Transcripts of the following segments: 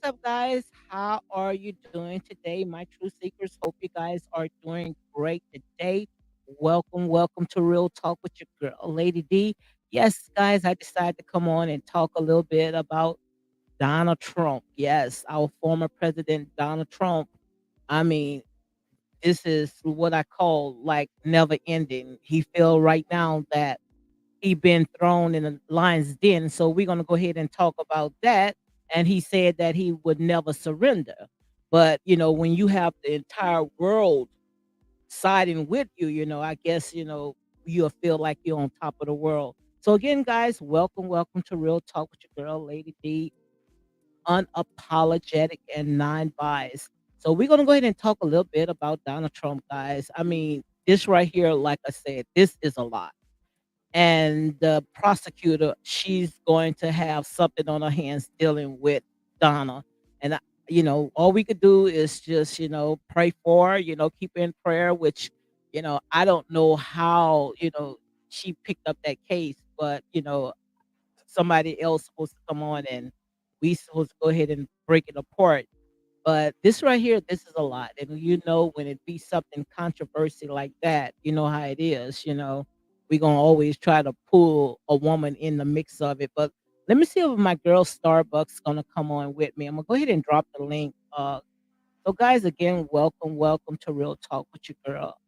up, guys? How are you doing today, my true seekers? Hope you guys are doing great today. Welcome to Real Talk with your girl, Lady D. Yes, guys, I decided to come on and talk a little bit about Donald Trump. Yes, our former president, Donald Trump. I mean, this is what I call like never ending. He feel right now that he been thrown in a lion's den. So we're gonna go ahead and talk about that. And he said that he would never surrender. But when you have the entire world siding with you, I guess you'll feel like you're on top of the world. So again, guys, welcome to Real Talk with your girl, Lady D, unapologetic and non-biased. So we're gonna go ahead and talk a little bit about Donald Trump, guys. I mean, this right here, like I said, this is a lot, and the prosecutor, she's going to have something on her hands dealing with Donna. And all we could do is just pray for her, keep her in prayer. Which I don't know how she picked up that case, but somebody else supposed to come on and we supposed to go ahead and break it apart. But this right here, this is a lot. And when it be something controversy like that, you know how it is, we're gonna always try to pull a woman in the mix of it. But let me see if my girl Starbucks gonna come on with me. I'm gonna go ahead and drop the link. So guys, again, welcome to Real Talk with your girl,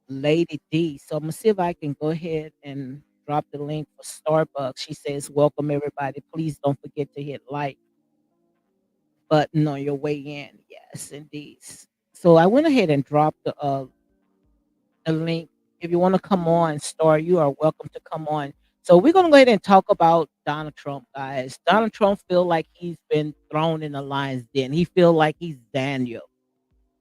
Lady D. So I'm gonna see if I can go ahead and drop the link for Starbucks. She says, welcome everybody. Please don't forget to hit like button on your way in. Yes, indeed. So I went ahead and dropped the link. If you want to come on, Star, you are welcome to come on. So we're gonna go ahead and talk about Donald Trump, guys. Donald Trump feel like he's been thrown in the lion's den. He feel like he's Daniel.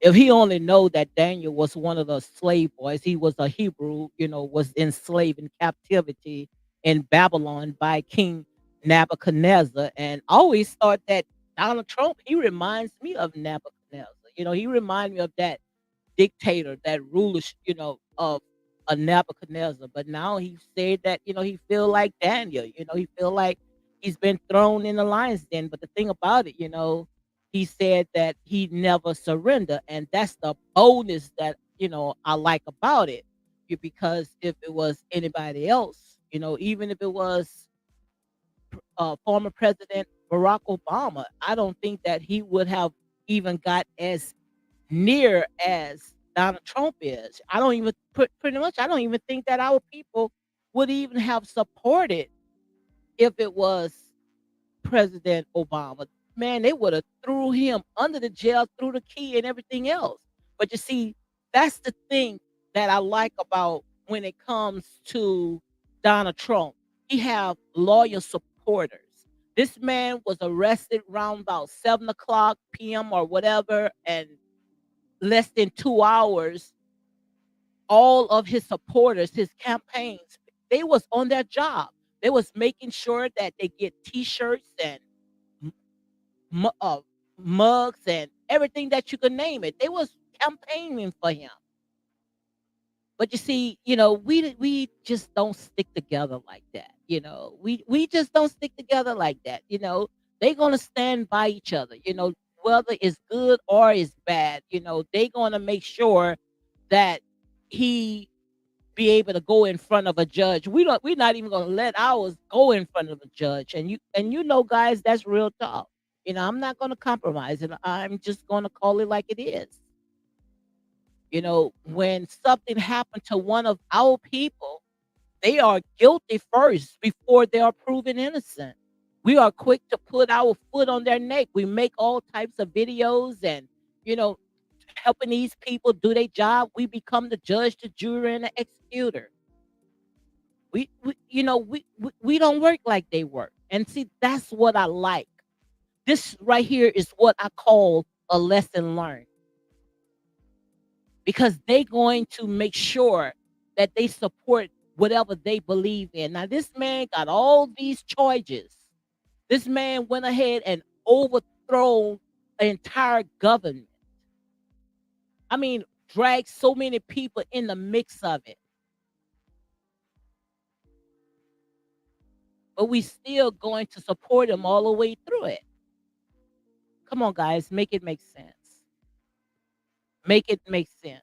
If he only know that Daniel was one of the slave boys, he was a Hebrew, was enslaved in captivity in Babylon by King Nebuchadnezzar. And I always thought that Donald Trump, he reminds me of Nebuchadnezzar. He reminds me of that dictator, that ruler, of a Nebuchadnezzar. But now he said that, he feel like Daniel, he feel like he's been thrown in the lion's den. But the thing about it, he said that he never surrender. And that's the boldness that, I like about it. Because if it was anybody else, even if it was former President Barack Obama, I don't think that he would have even got as near as Donald Trump is. I don't even pretty much. I don't even think that our people would even have supported if it was President Obama. Man, they would have threw him under the jail, threw the key and everything else. But you see, that's the thing that I like about when it comes to Donald Trump. He have loyal supporters. This man was arrested around about 7 o'clock p.m. or whatever, and less than 2 hours, all of his supporters, his campaigns, they was on their job. They was making sure that they get T-shirts and mu- uh, mugs and everything that you could name it. They was campaigning for him. But you see, we just don't stick together like that. We just don't stick together like that. They gonna stand by each other. Whether it's good or it's bad. They gonna make sure that he be able to go in front of a judge. We're not even gonna let ours go in front of a judge. And guys, that's real talk. I'm not gonna compromise it. I'm just gonna call it like it is. When something happened to one of our people, they are guilty first before they are proven innocent. We are quick to put our foot on their neck. We make all types of videos and, you know, helping these people do their job. We become the judge, the jury, and the executor. We don't work like they work. And see, that's what I like. This right here is what I call a lesson learned, because they going to make sure that they support whatever they believe in. Now, this man got all these charges. This man went ahead and overthrown an entire government. I mean, dragged so many people in the mix of it. But we still going to support him all the way through it. Come on, guys, make it make sense. Make it make sense,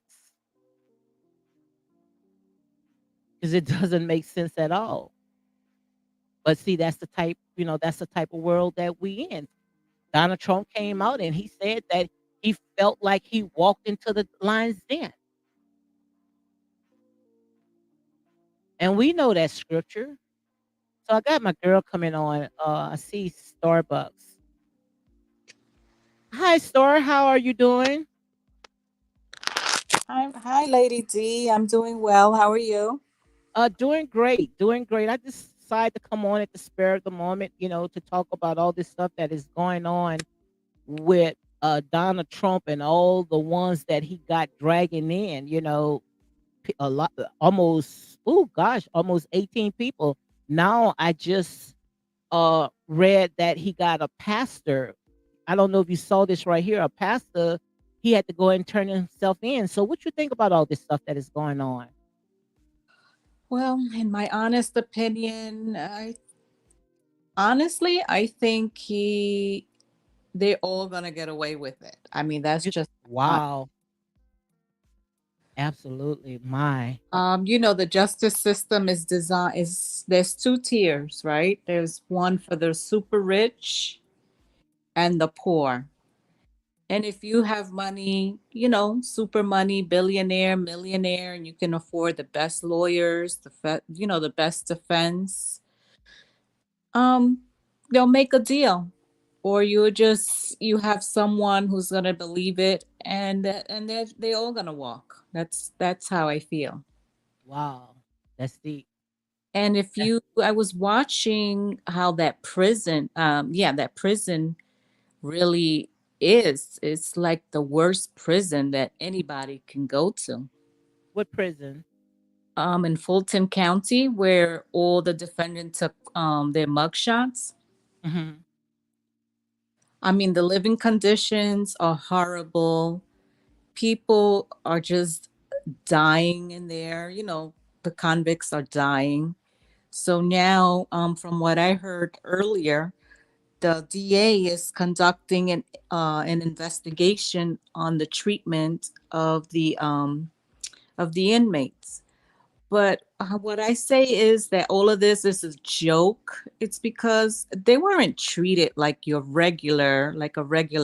because it doesn't make sense at all. But see, that's the type, that's the type of world that we in. Donald Trump came out and he said that he felt like he walked into the lion's den. And we know that scripture. So I got my girl coming on. I see Starbucks. Hi, Star. How are you doing? Hi, Lady D. I'm doing well. How are you? Doing great. Doing great. I just decided to come on at the spur of the moment, to talk about all this stuff that is going on with Donald Trump and all the ones that he got dragging in. A lot, almost. Oh gosh, almost 18 people. Now I just read that he got a pastor. I don't know if you saw this right here. A pastor, he had to go and turn himself in. So what you think about all this stuff that is going on? Well, in my honest opinion, I think they're all gonna get away with it. I mean, that's You, just my wow, absolutely. My, the justice system is designed is there's two tiers, right? There's one for the super rich and the poor. And if you have money, super money, billionaire, millionaire, and you can afford the best lawyers, the best defense, um, they'll make a deal. Or you have someone who's gonna believe it, and they're all gonna walk. That's how I feel. wow, that's deep. And if That's, you, I was watching how that prison really is. It's like the worst prison that anybody can go to. what prison? In Fulton County, where all the defendants took their mugshots. Hmm. I mean, the living conditions are horrible. People are just dying in there. The convicts are dying. So now, from what I heard earlier, the DA is conducting an investigation on the treatment of the inmates. But what I say is that all of this is a joke. It's because they weren't treated like a regular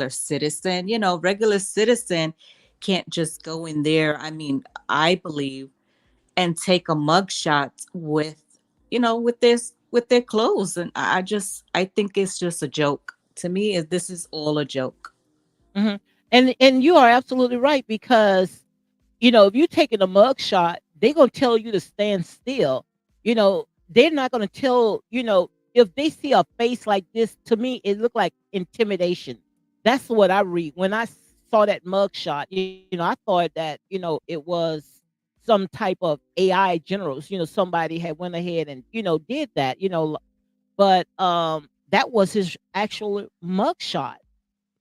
citizen. Regular citizen can't just go in there. I mean, I believe, and take a mugshot with their clothes. And I think it's just a joke. To me, this is all a joke. Hmm. And you are absolutely right, because if you taking a mug shot, they're gonna tell you to stand still. They're not gonna tell, if they see a face like this, to me, it looked like intimidation. That's what I read. When I saw that mug shot, I thought that, it was some type of AI generals, somebody had went ahead and, did that, but that was his actual mug shot.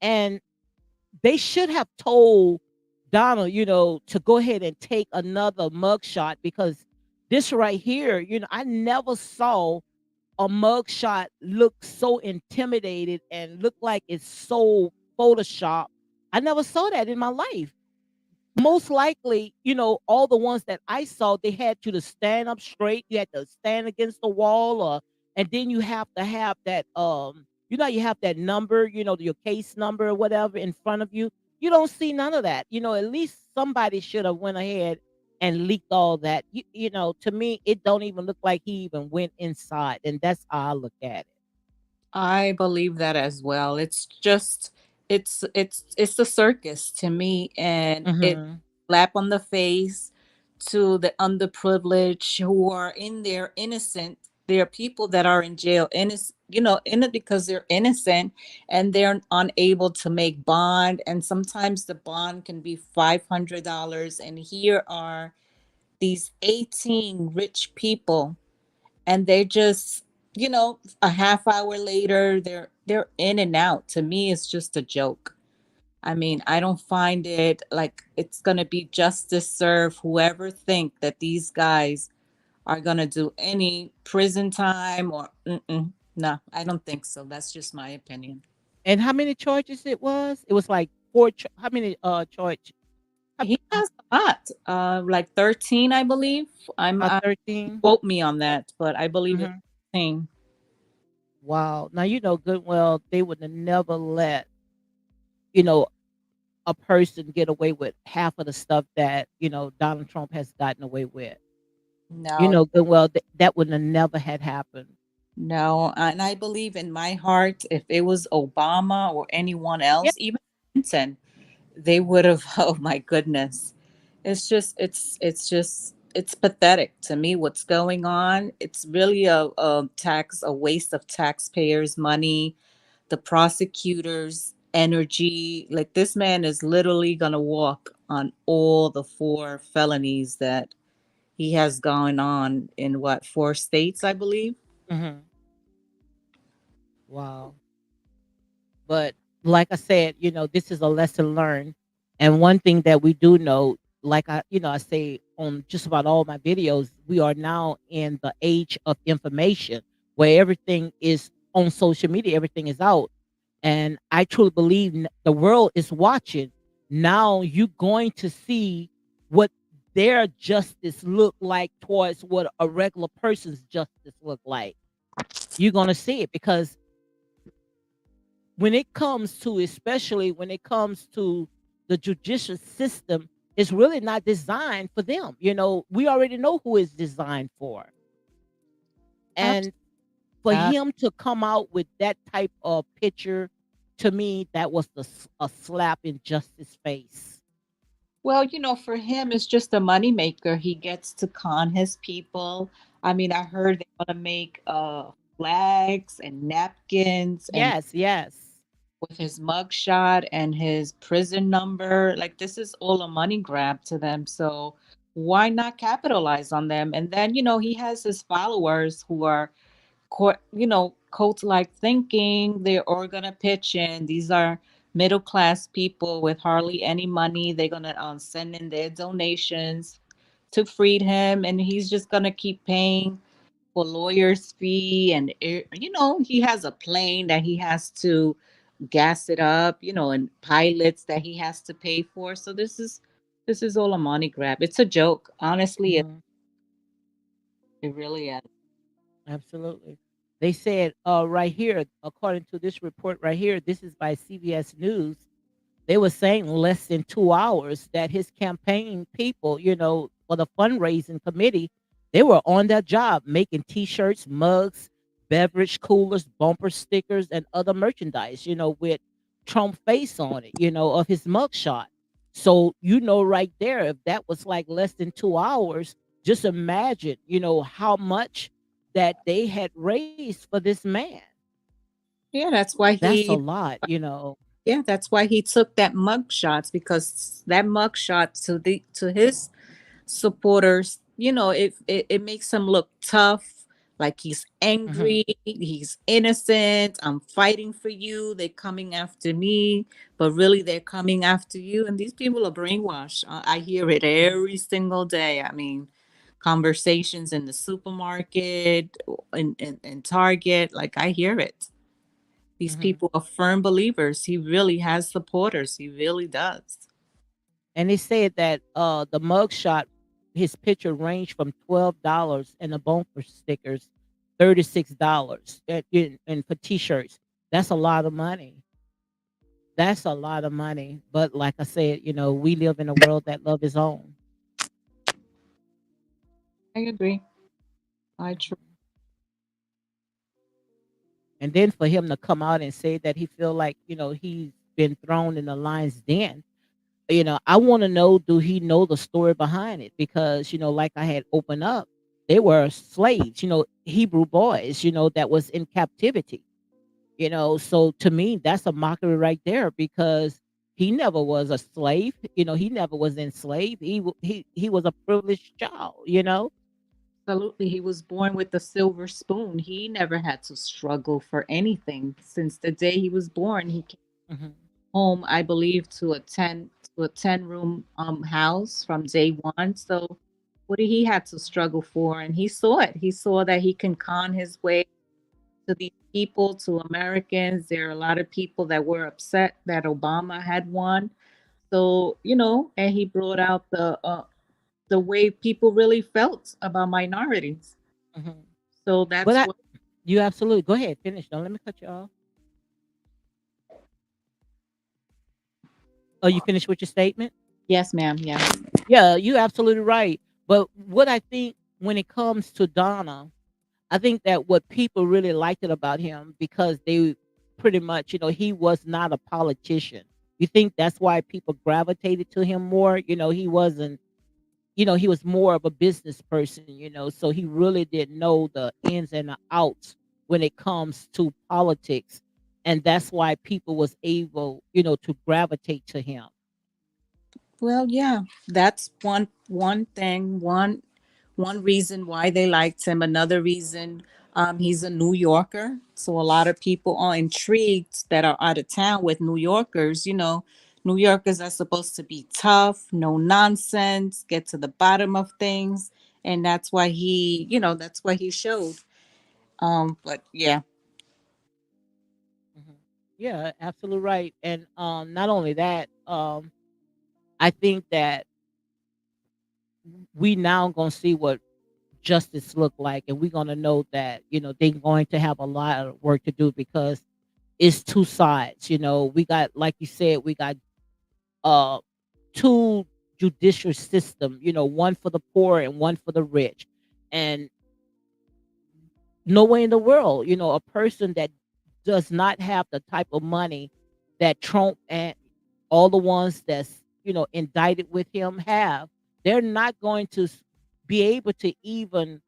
And they should have told Donald, to go ahead and take another mugshot, because this right here, I never saw a mugshot look so intimidated and look like it's so Photoshop. I never saw that in my life. Most likely, all the ones that I saw, they had you to stand up straight. You had to stand against the wall, or and then you have to have that you have that number, your case number or whatever in front of you. You don't see none of that. At least somebody should have went ahead and leaked all that. To me, it don't even look like he even went inside, and that's how I look at it. I believe that as well. It's the circus to me, and it Mhm. slap on the face to the underprivileged who are in there innocent. There are people that are in jail innocent, in it because they're innocent and they're unable to make bond. And sometimes the bond can be $500. And here are these 18 rich people, and they just, a half hour later they're in and out. To me, it's just a joke. I mean, I don't find it like it's going to be justice served whoever think that these guys are going to do any prison time or no, I don't think so. That's just my opinion. And how many charges it was? It was like 4 ch how many, charge how He how has a lot, like 13, I believe. about 13? Quote me on that, but I believe it's Mhm. 13. Wow. Now, you know good well they would have never let, you know, a person get away with half of the stuff that, Donald Trump has gotten away with. You No, know good well that would have never had happened. no, and I believe in my heart, if it was Obama or anyone Yeah. else, even Clinton, they would have. Oh my goodness, it's pathetic to me what's going on. It's really a waste of taxpayers' money, the prosecutors' energy. Like this man is literally gonna walk on all the four felonies that he has gone on in what, four states, I believe. Mhm. Wow. But like I said, this is a lesson learned. And one thing that we do know, like I say on just about all my videos, we are now in the age of information where everything is on social media, everything is out. And I truly believe the world is watching. Now you're going to see what their justice look like towards what a regular person's justice look like. You're going to see it because when it comes to, especially when it comes to the judicial system, it's really not designed for them. We already know who it's designed for. And for Absolutely. him to come out with that type of picture, to me, that was a slap in justice face. Well, for him, it's just a moneymaker. He gets to con his people. I mean, I heard they want to make flags and napkins and Yes, yes. with his mugshot and his prison number. Like this is all a money grab to them. So why not capitalize on them? And then, he has his followers who are cult like thinking. They're all gonna pitch in. These are middle class people with hardly any money. They're gonna send in their donations to freed him, and he's just gonna keep paying for lawyers' fee. And he has a plane that he has to gas it up, and pilots that he has to pay for. So this is all a money grab. It's a joke, honestly. It, Mhm. it really is. Absolutely. They said right here, according to this report right here, this is by CBS News. They were saying less than 2 hours that his campaign people, for the fundraising committee, they were on their job making T-shirts, mugs, beverage coolers, bumper stickers, and other merchandise, with Trump face on it, of his mugshot. So right there, if that was like less than 2 hours, just imagine, how much that they had raised for this man. Yeah, that's why That's a he lot. Yeah, that's why he took that mug shots, because that mug shot to his supporters, it makes him look tough, like he's Mhm. angry, he's innocent. I'm fighting for you. They're coming after me, but really they're coming after you. And these people are brainwashed. I hear it every single day. I mean, conversations in the supermarket, in Target, like I hear it. These Mhm. people are firm believers. He really has supporters. He really does. And they said that the mugshot, his picture ranged from $12 and the bumper stickers, $36 and for t-shirts. That's a lot of money. That's a lot of money. But like I said, we live in a world that love his own. I agree. I tr- Mhm. And then for him to come out and say that he feel like, he's been thrown in the lion's den. I want to know, do he know the story behind it? Because, like I had opened up, they were slaves, Hebrew boys, that was in captivity, so to me, that's a mockery right there because he never was a slave, he never was enslaved. He was a privileged child. Absolutely. He was born with a silver spoon. He never had to struggle for anything since the day he was born. He came Hmm. home, I believe, to a 10 room house from day one. So what did he have to struggle for? And he saw it. He saw that he can con his way to these people, to Americans. There are a lot of people that were upset that Obama had won. So, and he brought out the way people really felt about minorities. Mhm. So But that's I what. you absolutely go ahead, finish. Don't let me cut you off. Oh, you finished with your statement? Yes, ma'am. Yes. Yeah, you absolutely right. But what I think when it comes to Donna, I think that what people really liked it about him because they pretty much, he was not a politician. You think that's why people gravitated to him more? He wasn't, he was more of a business person, so he really didn't know the ins and the outs when it comes to politics. And that's why people was able, to gravitate to him. Well, yeah, that's one thing, one reason why they liked him. Another reason, he's a New Yorker, so a lot of people are intrigued that are out of town with New Yorkers. New Yorkers are supposed to be tough, no nonsense, get to the bottom of things, and that's why he showed. But yeah. Mhm. Yeah, absolutely right. And not only that, I think that we now gonna see what justice look like, and we're gonna know that they're going to have a lot of work to do because it's two sides. We got, like you said, we got uh two judicial system. One for the poor and one for the rich, and no way in the world, a person that does not have the type of money that Trump and all the ones that's indicted with him have, they're not going to be able to even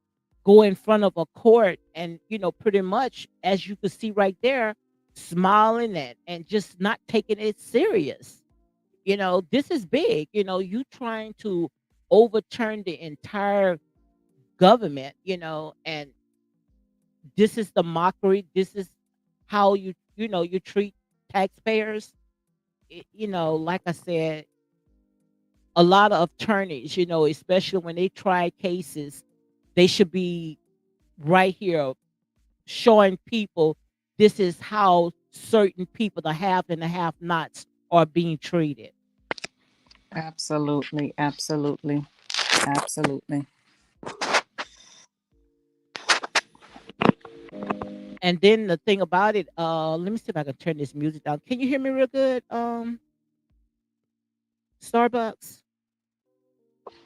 go in front of a court and pretty much, as you can see right there, smiling and just not taking it serious. This is big. You trying to overturn the entire government, and this is the mockery. This is how you treat taxpayers. Like I said, a lot of attorneys, especially when they try cases, they should be right here showing people this is how certain people, the have and the have nots, are being treated. Absolutely, absolutely, absolutely. And then the thing about it, let me see if I can turn this music down. Can you hear me real good? Starbucks.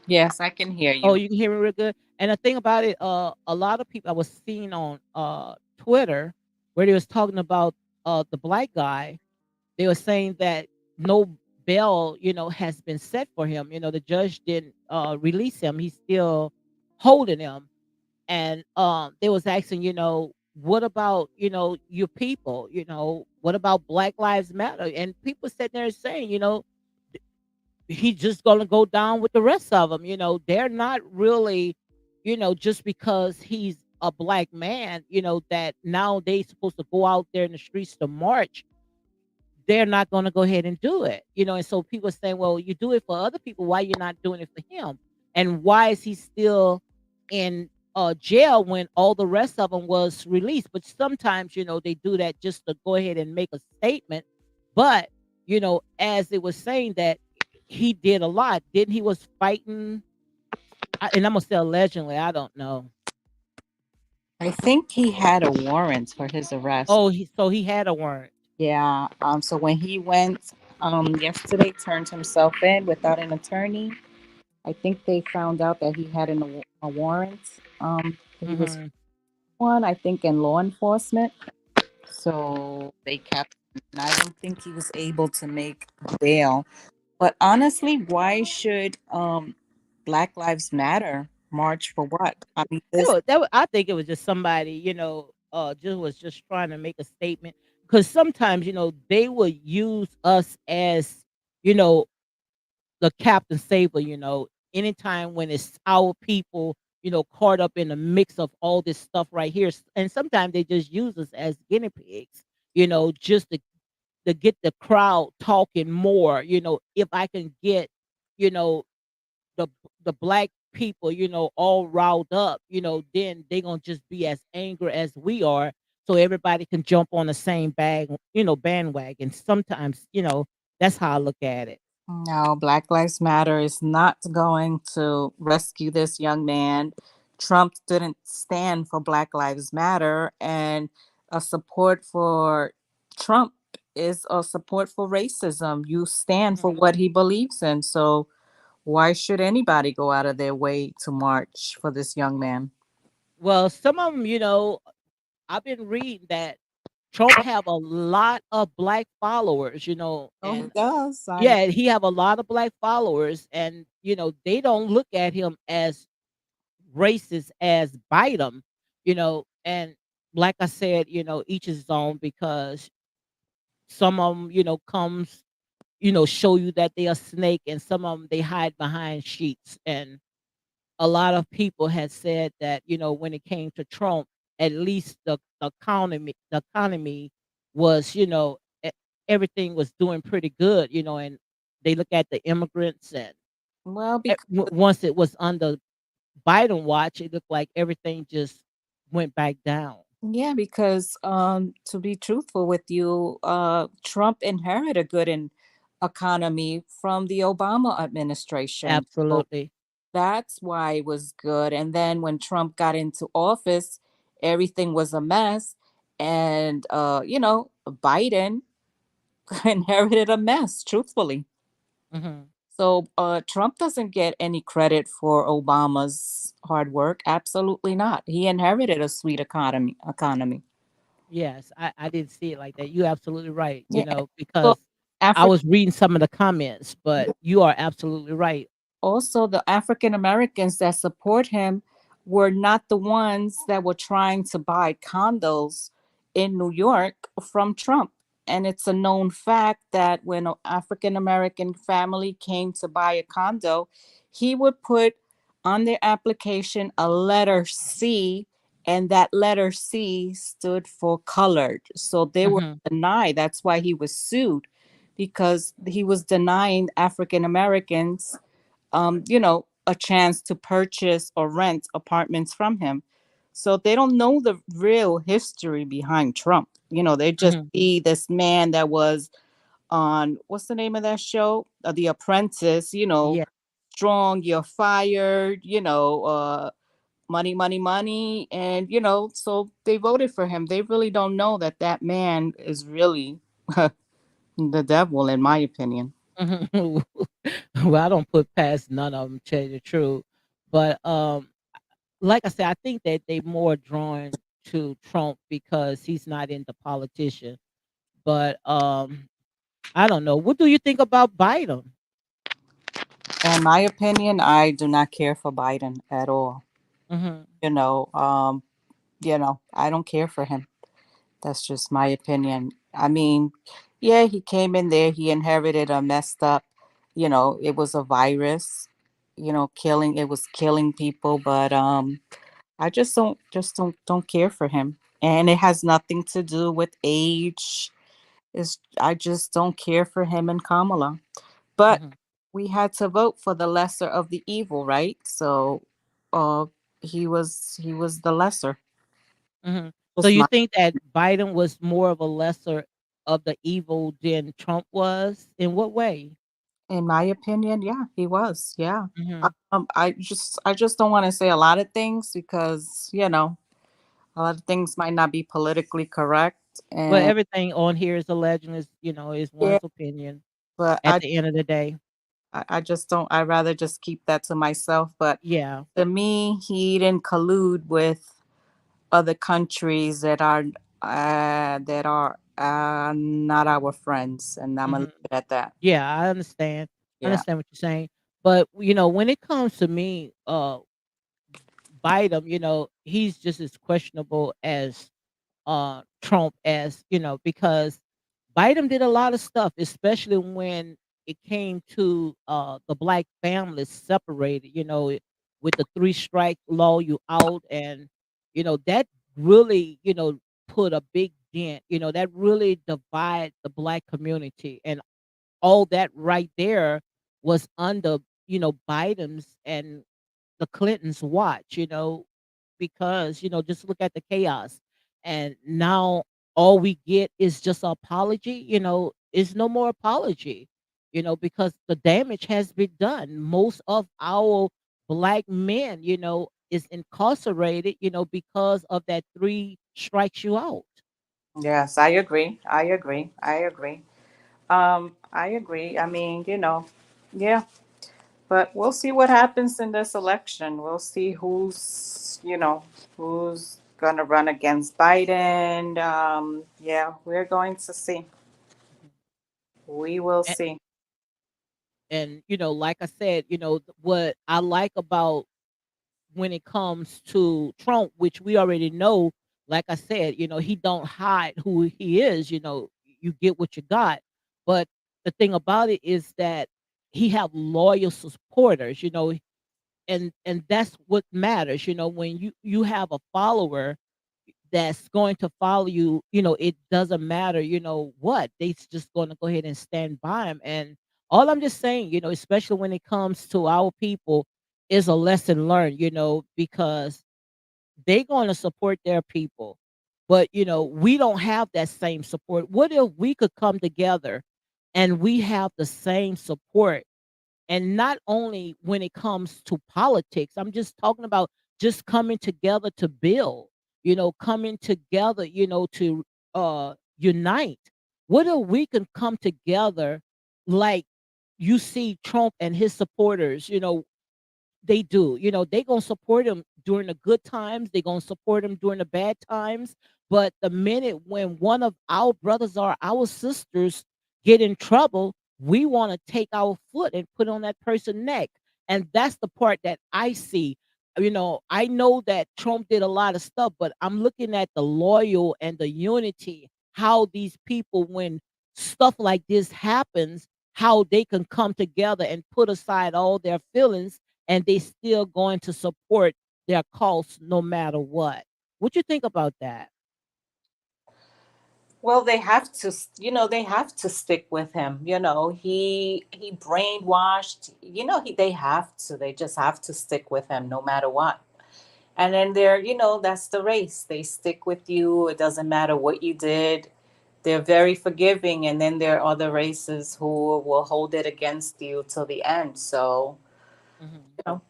Yes, I can hear Oh, you. you can hear me real good. And the thing about it, a lot of people I was seeing on Twitter where they was talking about the black guy. They were saying that no bail, has been set for him. The judge didn't release him. He's still holding him. And they was asking, what about, your people? What about Black Lives Matter? And people sitting there saying, he's just gonna go down with the rest of them. They're not really, just because he's a black man, that now they supposed to go out there in the streets to march. They're not gonna go ahead and do it. And so people are saying, well, you do it for other people, why you're not doing it for him? And why is he still in jail when all the rest of them was released? But sometimes, they do that just to go ahead and make a statement. But as it was saying that he did a lot, didn't he was fighting, and I'm gonna say allegedly, I don't know. I think he had a warrant for his arrest. Oh, he had a warrant. Yeah. So when he went yesterday, turned himself in without an attorney, I think they found out that he had a warrant. He was Hmm. one, I think, in law enforcement. So they kept him, and I don't think he was able to make bail. But honestly, why should Black Lives Matter march for what? I mean, this. I think it was just somebody, just was just trying to make a statement. Because sometimes, they will use us as, you know, the Captain Saver. Anytime when it's our people, caught up in the mix of all this stuff right here. And sometimes they just use us as guinea pigs, just to get the crowd talking more. If I can get, you know, the the black people, all riled up, then they gonna just be as angry as we are. so everybody can jump on the same bandwagon. Sometimes, that's how I look at it. No, Black Lives Matter is not going to rescue this young man. Trump didn't stand for Black Lives Matter, and a support for Trump is a support for racism. You stand for Mhm. what he believes in. So, why should anybody go out of their way to march for this young man? Well, some of them, I've been reading that Trump have a lot of black followers, Oh, he and does. I yeah, he have a lot of black followers, and they don't look at him as racist as Biden, and like I said, each is his own because some of them, comes, show you that they are snake, and some of them they hide behind sheets. And a lot of people had said that, when it came to Trump, at least the economy was, e- everything was doing pretty good, and they look at the immigrants, and well because once it was under Biden watch, it looked like everything just went back down. yeah, because to be truthful with you, Trump inherited a good economy from the Obama administration. So Absolutely. that's why it was good. And then when Trump got into office, everything was a mess. And Biden inherited a mess, truthfully. Mhm. So Trump doesn't get any credit for Obama's hard work. Absolutely not. He inherited a sweet economy. Yes, I didn't see it like that. You're absolutely right, Yeah. So because I Africa was reading some of the comments, but you are absolutely right. also the African Americans that support him were not the ones that were trying to buy condos in New York from Trump. And it's a known fact that when an African American family came to buy a condo, he would put on their application a letter C, and that letter C stood for colored. So they were Mhm, denied. That's why he was sued, because he was denying African Americans a chance to purchase or rent apartments from him. So they don't know the real history behind Trump. They just mhm. see this man that was on, what's the name of that show? The Apprentice, Yeah. strong, you're fired, money, money, money. And, so they voted for him. They really don't know that that man is really the devil, in my opinion. Mhm. Well, I don't put past none of them, tell you the truth. But, like I said, I think that they more drawn to Trump because he's not into politician. But, I don't know. What do you think about Biden? In my opinion, I do not care for Biden at all. Mhm, you know um I don't care for him. That's just my opinion. I mean, yeah, he came in there, he inherited a messed up, it was a virus, killing, it was killing people. But I just don't care for him, and it has nothing to do with age. I just don't care for him and Kamala. But mhm, we had to vote for the lesser of the evil, right? So uh he was the lesser. mhm. So Just you my think that Biden was more of a lesser of the evil than Trump was? In what way? In my opinion, yeah, he was. Yeah. Mhm. I just don't want to say a lot of things because, a lot of things might not be politically correct. Well, And everything on here is a legend, is yeah, one's opinion but at the end of the day. I just don't, I'd rather just keep that to myself. But Yeah. to me, he didn't collude with other countries that are not our friends, and I'm gonna leave Mhm. it at that. Yeah, I understand. I Yeah. understand what you're saying. But, when it comes to me, Biden, he's just as questionable as Trump, as because Biden did a lot of stuff, especially when it came to the black families separated, with the three strike law, you out. And that really, put a big dent, that really divide the black community. And all that right there was under, Biden's and the Clintons watch, because, just look at the chaos. and now all we get is just an apology. It's no more apology. Because the damage has been done. Most of our black men, is incarcerated, because of that three strikes you out. Yes, I agree. I agree. I agree. I agree. I mean, yeah. But we'll see what happens in this election. We'll see who's gonna run against Biden. Yeah, we're going to see. Mhm. We will and, see. and like I said, what I like about when it comes to Trump, which we already know, like I said, he don't hide who he is. You get what you got. But the thing about it is that he have loyal supporters. And that's what matters. When you have a follower that's going to follow you, it doesn't matter, what just going to go ahead and stand by him. And all I'm just saying, especially when it comes to our people, is a lesson learned, because they going to support their people. But we don't have that same support. What if we could come together and we have the same support? And not only when it comes to politics, I'm just talking about just coming together to build, coming together, to unite. What if we can come together like you see Trump and his supporters, they do. They gonna support him during the good times. They gonna support him during the bad times. But the minute when one of our brothers or our sisters get in trouble, we want to take our foot and put on that person's neck. And that's the part that I see. I know that Trump did a lot of stuff, but I'm looking at the loyal and the unity, how these people, when stuff like this happens, how they can come together and put aside all their feelings, and they still going to support their cause no matter what. What you think about that? Well, they have to, they have to stick with him. He brainwashed. They have to. They just have to stick with him no matter what. And then that's the race. They stick with you. It doesn't matter what you did. They're very forgiving. And then there are other races who will hold it against you till the end. So, Mhm. you know,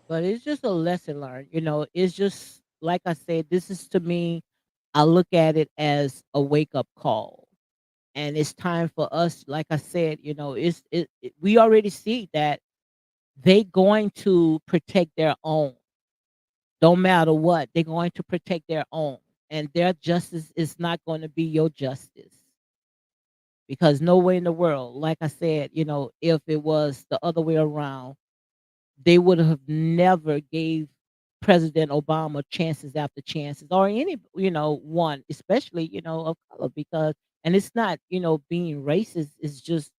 But it's just a lesson learned. It's just like I said, this is to me, I look at it as a wake up call. And it's time for us, like I said, we already see that they going to protect their own. Don't matter what, they're going to protect their own. And their justice is not going to be your justice. Because no way in the world, like I said, if it was the other way around, they would have never gave President Obama chances after chances, or any, one, especially, of color, because, and it's not, being racist, it's just,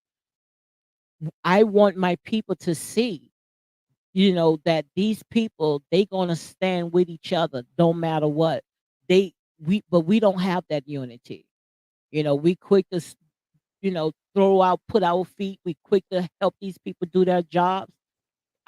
I want my people to see, that these people, they gonna stand with each other no matter what. But we don't have that unity. We quick to throw out, put our feet. We quick to help these people do their jobs.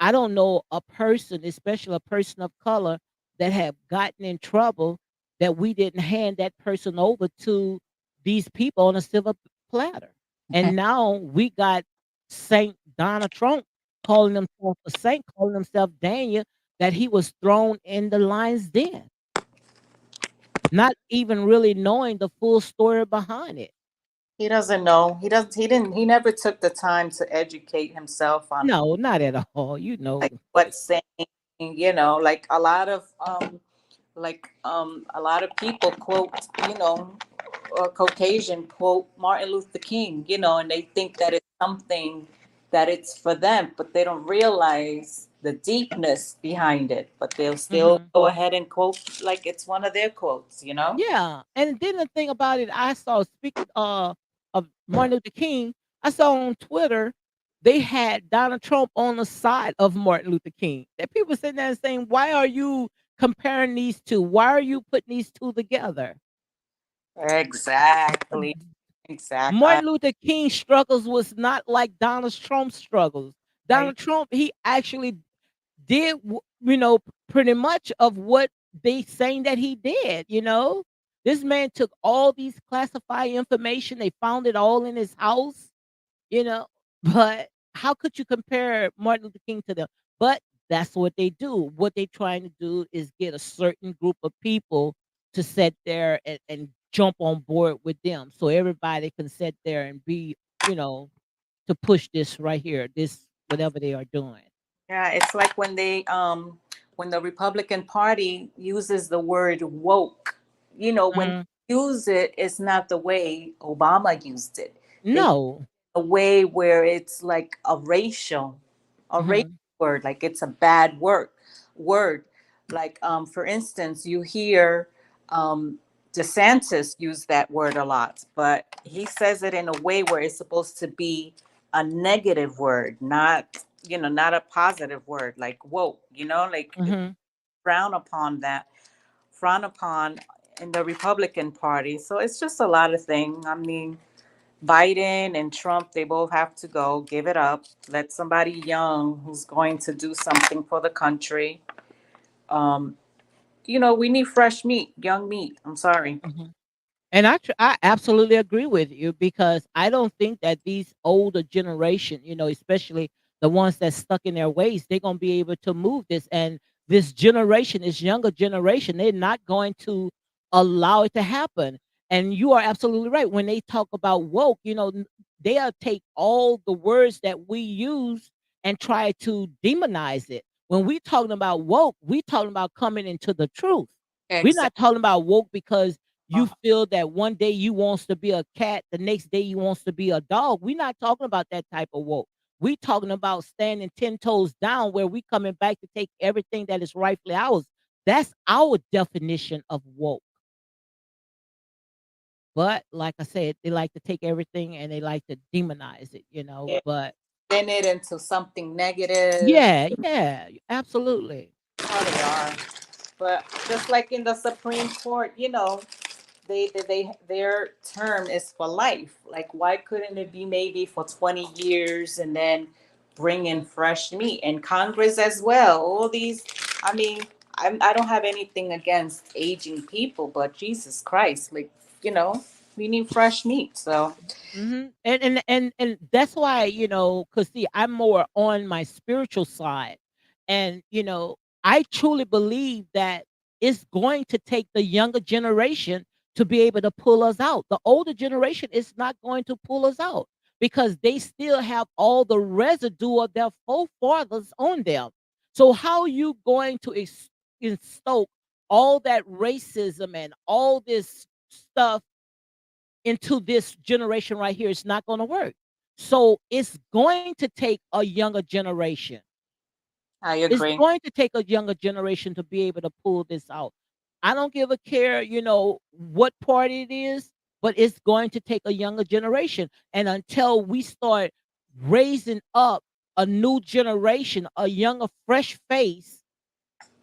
I don't know a person, especially a person of color, that have gotten in trouble that we didn't hand that person over to these people on a silver platter. And now we got Saint Donald Trump calling himself a saint, calling himself Daniel, that he was thrown in the lion's den, not even really knowing the full story behind it. he doesn't know. He doesn't. He never took the time to educate himself on No, not at all. like what's saying. Like a lot of people quote, or Caucasian quote Martin Luther King, and they think that it's something that it's for them, but they don't realize the deepness behind it. But they'll still Mhm. go ahead and quote like it's one of their quotes. Yeah, and then the thing about it, I saw, speaking of Martin Luther King, I saw on Twitter they had Donald Trump on the side of Martin Luther King. That people sitting there and saying, "Why are you comparing these two? Why are you putting these two together?" Exactly. Exactly. Martin Luther King's struggles was not like Donald Trump's struggles. I Donald Trump, he actually did, pretty much of what they saying that he did, you know? This man took all these classified information, they found it all in his house, you know? But how could you compare Martin Luther King to them? But that's what they do. What they trying to do is get a certain group of people to sit there and jump on board with them. So everybody can sit there and be, you know, to push this right here, this whatever they are doing. Yeah, it's like when the Republican Party uses the word woke, when Mhm. they use it, it's not the way Obama used it. They No. a way where it's like a racial Mhm. word, like it's a bad word. Like for instance, you hear um DeSantis use that word a lot, but he says it in a way where it's supposed to be a negative word, not a positive word, like woke, like Mhm. frown upon that, frown upon in the Republican Party. So it's just a lot of things. I mean, Biden and Trump, they both have to go. Give it up. Let somebody young who's going to do something for the country. Um, we need fresh meat, young meat. I'm sorry. Mhm. And I absolutely agree with you because I don't think that these older generation, especially the ones that's stuck in their ways, they're gonna be able to move this. And this generation, this younger generation, they're not going to allow it to happen. And you are absolutely right. When they talk about woke, they'll take all the words that we use and try to demonize it. When we talking about woke, we talking about coming into the truth. We're Exactly. not talking about woke because you feel that one day you wants to be a cat, the next day you wants to be a dog. We're not talking about that type of woke. We talking about standing 10 toes down where we coming back to take everything that is rightfully ours. That's our definition of woke. But like I said, they like to take everything and they like to demonize it, But Spin it into something negative. yeah, yeah, absolutely. How they are. But just like in the Supreme Court, their term is for life. Like, why couldn't it be maybe for 20 years and then bring in fresh meat? And Congress as well. All these, I mean, I don't have anything against aging people, but Jesus Christ, like, we need fresh meat. So, And that's why, cause see, I'm more on my spiritual side. And, I truly believe that it's going to take the younger generation to be able to pull us out. The older generation is not going to pull us out because they still have all the residue of their forefathers on them. So how are you going to instoke all that racism and all this stuff into this generation right here? It's not going to work. So it's going to take a younger generation. I It's agree. going to take a younger generation to be able to pull this out. I don't give a care, what party it is, but it's going to take a younger generation. And until we start raising up a new generation, a younger, fresh face,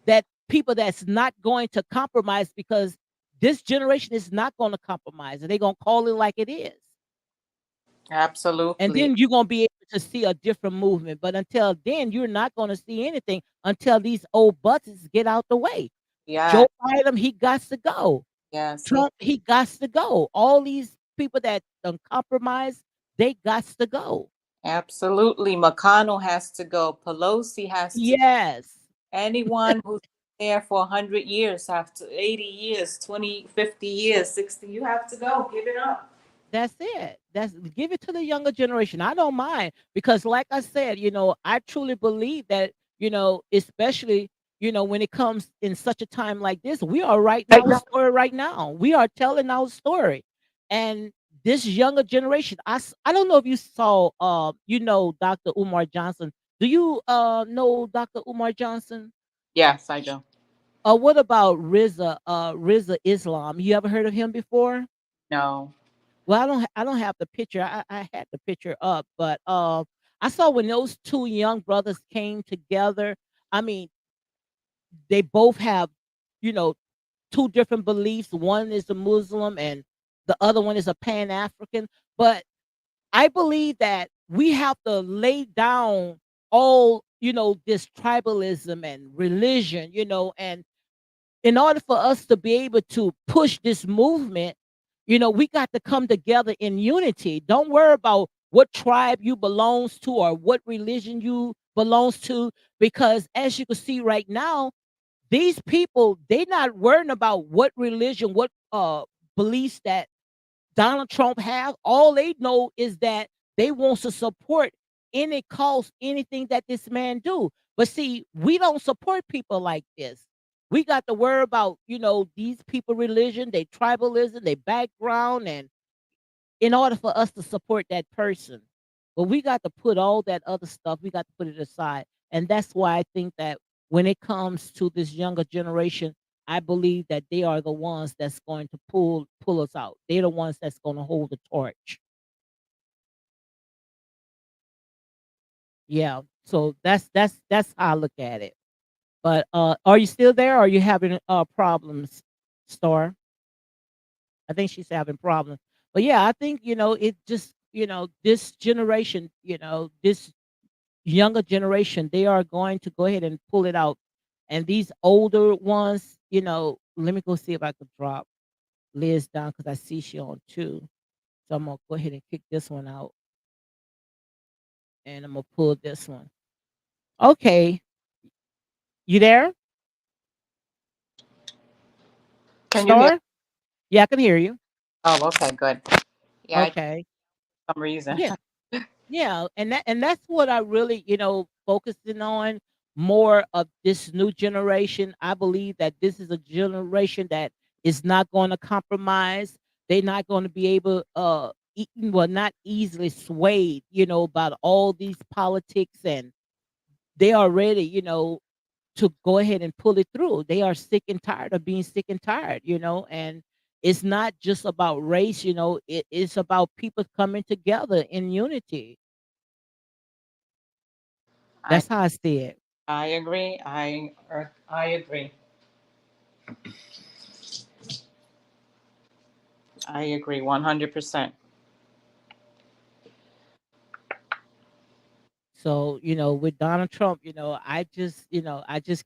that people that's not going to compromise because this generation is not going to compromise and they're going to call it like it is. And Absolutely. then you're gonna be able to see a different movement. But until then, you're not gonna see anything until these old buses get out the way. Yeah. Joe Biden, he got to go. Yes. Trump, he got to go. All these people that compromise, they got to go. Absolutely. McConnell has to go. Pelosi has to. Yes. Anyone who's there for 100 years, have to 80 years, 20, 50 years, 60, you have to go. Give it up. That's it. That's give it to the younger generation. I don't mind because like I said, I truly believe that, especially, when it comes in such a time like this, we are writing Right our now. story right now. We are telling our story. And this younger generation, I don't know if you saw Dr. Umar Johnson. Do you know Dr. Umar Johnson? Yes, I do. What about Riza Islam? You ever heard of him before? No. Well, I don't have the picture. I had the picture up, but I saw when those two young brothers came together. I mean, they both have, you know, two different beliefs. One is a Muslim and the other one is a Pan African. But I believe that we have to lay down all, this tribalism and religion, and in order for us to be able to push this movement, we got to come together in unity. Don't worry about what tribe you belongs to or what religion you belongs to, because as you can see right now, these people, they not worrying about what religion, what beliefs that Donald Trump have. All they know is that they want to support any cause, anything that this man do. But see, we don't support people like this. We got to worry about, these people religion, their tribalism, their background, and in order for us to support that person. But we got to put all that other stuff, we got to put it aside. And that's why I think that when it comes to this younger generation, I believe that they are the ones that's going to pull us out. They're the ones that's going to hold the torch. Yeah. So that's how I look at it. But are you still there? Or are you having problems, Star? I think she's having problems. But yeah, I think, it just, this generation, this younger generation, they are going to go ahead and pull it out. And these older ones, let me go see if I could drop Liz down because I see she on two. So I'm gonna go ahead and kick this one out and I'm gonna pull this one. Okay, you there, Can you hear? Star? Yeah, I can hear you. Oh, okay, good. Yeah, I Okay. for some reason. Yeah. Yeah, and that's what I really, focusing on more of this new generation. I believe that this is a generation that is not going to compromise. They're not going to be able well, not easily swayed, about all these politics, and they are ready, to go ahead and pull it through. They are sick and tired of being sick and tired, and it's not just about race, it's about people coming together in unity. I That's how I see it. I agree. I agree. I agree 100%. So, with Donald Trump, I just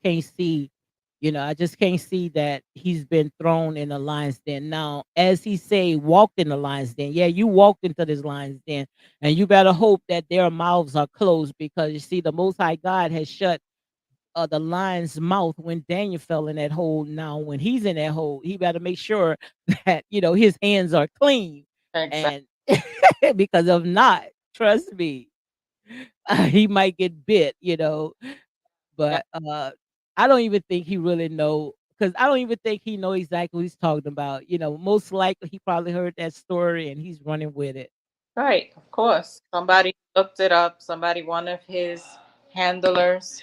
can't see, I just can't see that he's been thrown in the lion's den. Now, as he say, walked in the lion's den. Yeah, you walked into this lion's den, and you better hope that their mouths are closed, because you see, the Most High God has shut the lion's mouth when Daniel fell in that hole. Now, when he's in that hole, he better make sure that his hands are clean, Exactly. and because if not, trust me, he might get bit. Yeah. But I don't even think he really know, because I don't even think he know exactly what he's talking about. Most likely he probably heard that story and he's running with it. Right, of course. Somebody looked it up. Somebody, one of his handlers,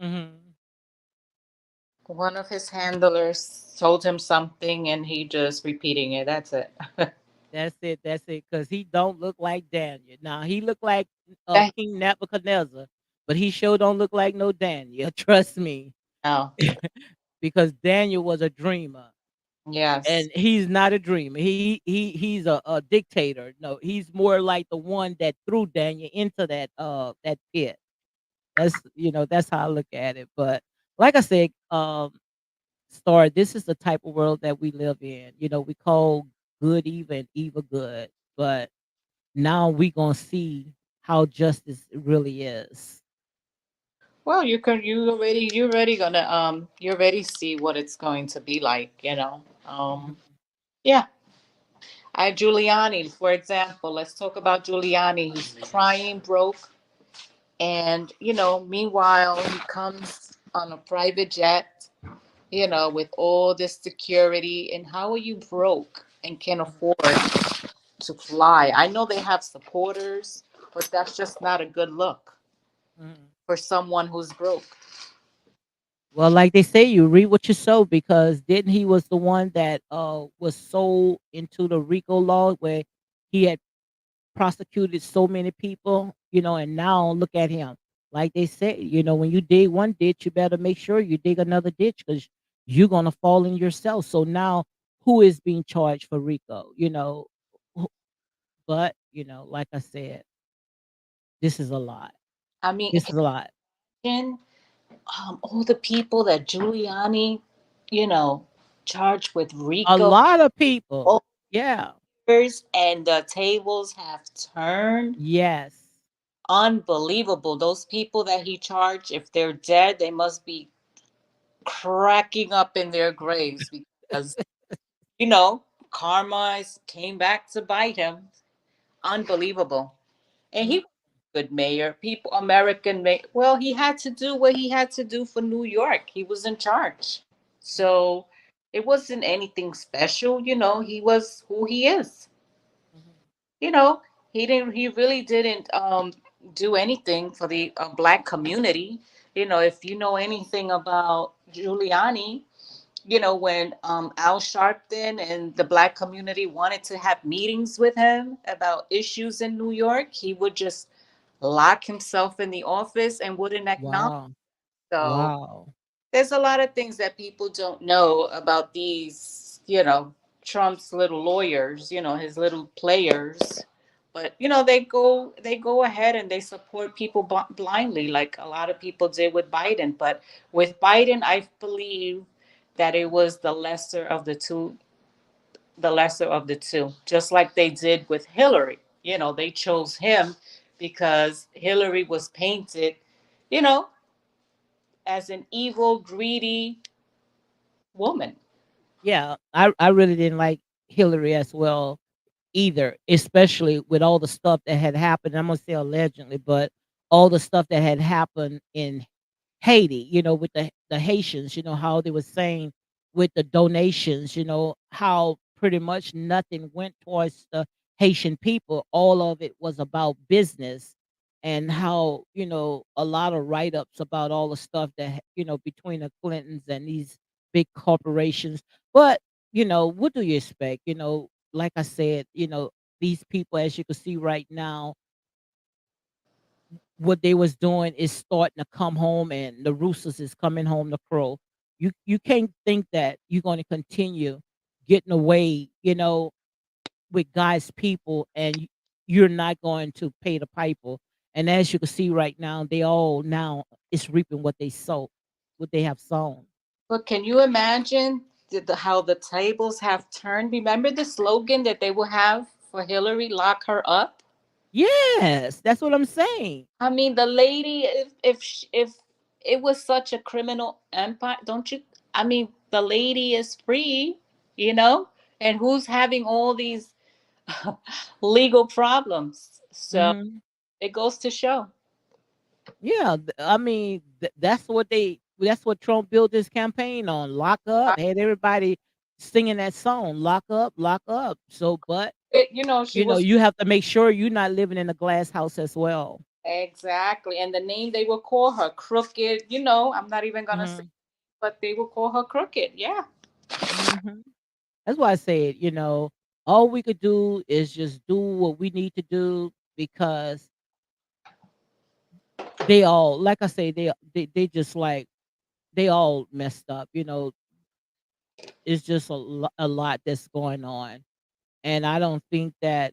Hmm. one of his handlers told him something and he just repeating it. That's it. That's it. That's it. Because he don't look like Daniel. Now he look like That- King Nebuchadnezzar, but he sure don't look like no Daniel. Trust me, no. because Daniel was a dreamer, Yes. and he's not a dreamer. He's a dictator. No, he's more like the one that threw Daniel into that pit. That's how I look at it. But like I said, Star, this is the type of world that we live in. We call good evil and evil good, but now we gonna see how justice really is. Well, you already gonna you already see what it's going to be like. Mhm. Yeah. I Giuliani, for example, let's talk about Giuliani. He's crying broke. And, meanwhile, he comes on a private jet, with all this security. And how are you broke and can afford to fly? I know they have supporters, but that's just not a good look Mhm. for someone who's broke. Well, like they say, you reap what you sow, because didn't he was the one that was sold into the RICO law, where he had prosecuted so many people, and now look at him. Like they say, when you dig one ditch, you better make sure you dig another ditch, because you're gonna fall in yourself. So now, who is being charged for RICO? Who- but like I said, this is a lot. I mean, This is a lot. imagine all the people that Giuliani. you know, charged with A RICO lot of people. all Yeah. years, and the tables have turned. Yes. Unbelievable. Those people that he charged, if they're dead, they must be cracking up in their graves because, you know, karma came back to bite him. Unbelievable. And he Mm. was a good mayor. People, American mayor. Well, he had to do what he had to do for New York. He was in charge. So it wasn't anything special. You know, he was who he is. Mhm. You know, he really didn't do anything for the black community. You know, if you know anything about Giuliani, you know, when Al Sharpton and the black community wanted to have meetings with him about issues in New York, he would just lock himself in the office and wouldn't acknowledge. Wow. So Wow. there's a lot of things that people don't know about these, you know, Trump's little lawyers, you know, his little players. But you know, they go ahead and they support people blindly, like a lot of people did with Biden. But with Biden, I believe that it was the lesser of the two, just like they did with Hillary. You know, they chose him because Hillary was painted, you know, as an evil, greedy woman. Yeah. I really didn't like Hillary as well either, especially with all the stuff that had happened. I'm gonna say allegedly, but all the stuff that had happened in Haiti, with the Haitians, how they were saying with the donations, how pretty much nothing went towards the Haitian people. All of it was about business, and how, a lot of write ups about all the stuff that, between the Clintons and these big corporations. But, what do you expect? Like I said, these people, as you can see right now, what they was doing is starting to come home, and the roosters is coming home to crow. You can't think that you're going to continue getting away, with God's people, and you're not going to pay the piper. And as you can see right now, they all now is reaping what they sow, what they have sown. But can you imagine how the tables have turned? Remember the slogan that they will have for Hillary, lock her up? Yes, that's what I'm saying. I mean, the lady, if it was such a criminal empire, don't you? I mean, the lady is free, you know, and who's having all these legal problems? So Hmm. it goes to show. Yeah, I mean, that's what Trump built his campaign on. Lock up, had everybody singing that song, lock up. So, but She was you have to make sure you're not living in a glass house as well. exactly, and the name they will call her crooked. I'm not even gonna say, Hmm. but they will call her crooked. Yeah. Hmm. That's why I said, all we could do is just do what we need to do, because they all, like I say, they just like they all messed up. It's just a lot that's going on. And I don't think that,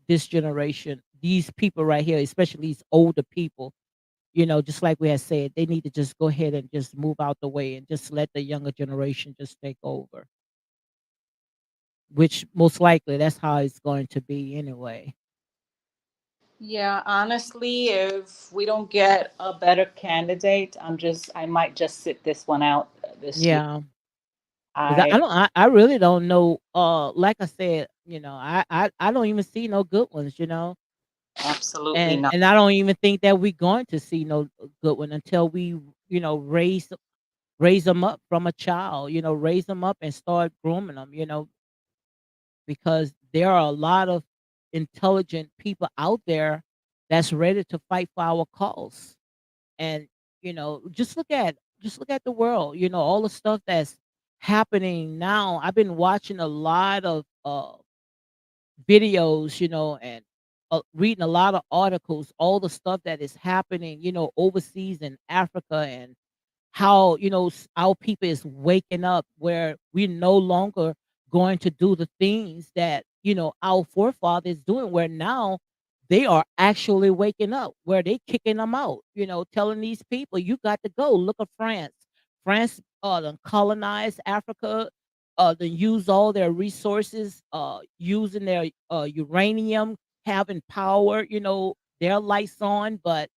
this generation, these people right here, especially these older people, just like we had said, they need to just go ahead and just move out the way and just let the younger generation just take over, which most likely that's how it's going to be anyway. Yeah, honestly, if we don't get a better candidate, I might just sit this one out this year. Yeah. 'Cause I I really don't know. Like I said, I don't even see no good ones, absolutely and not. and I don't even think that we're going to see no good one until we, raise them up from a child, raise them up and start grooming them, because there are a lot of intelligent people out there that's ready to fight for our cause. And, just look at the world, all the stuff that's happening now. I've been watching a lot of videos, and reading a lot of articles, all the stuff that is happening, overseas in Africa, and how, our people is waking up, where we're no longer going to do the things that, our forefathers doing, where now they are actually waking up, where they kicking them out, telling these people, you got to go. Look at France. France done colonized Africa, done use all their resources, using their uranium, having power, their lights on, but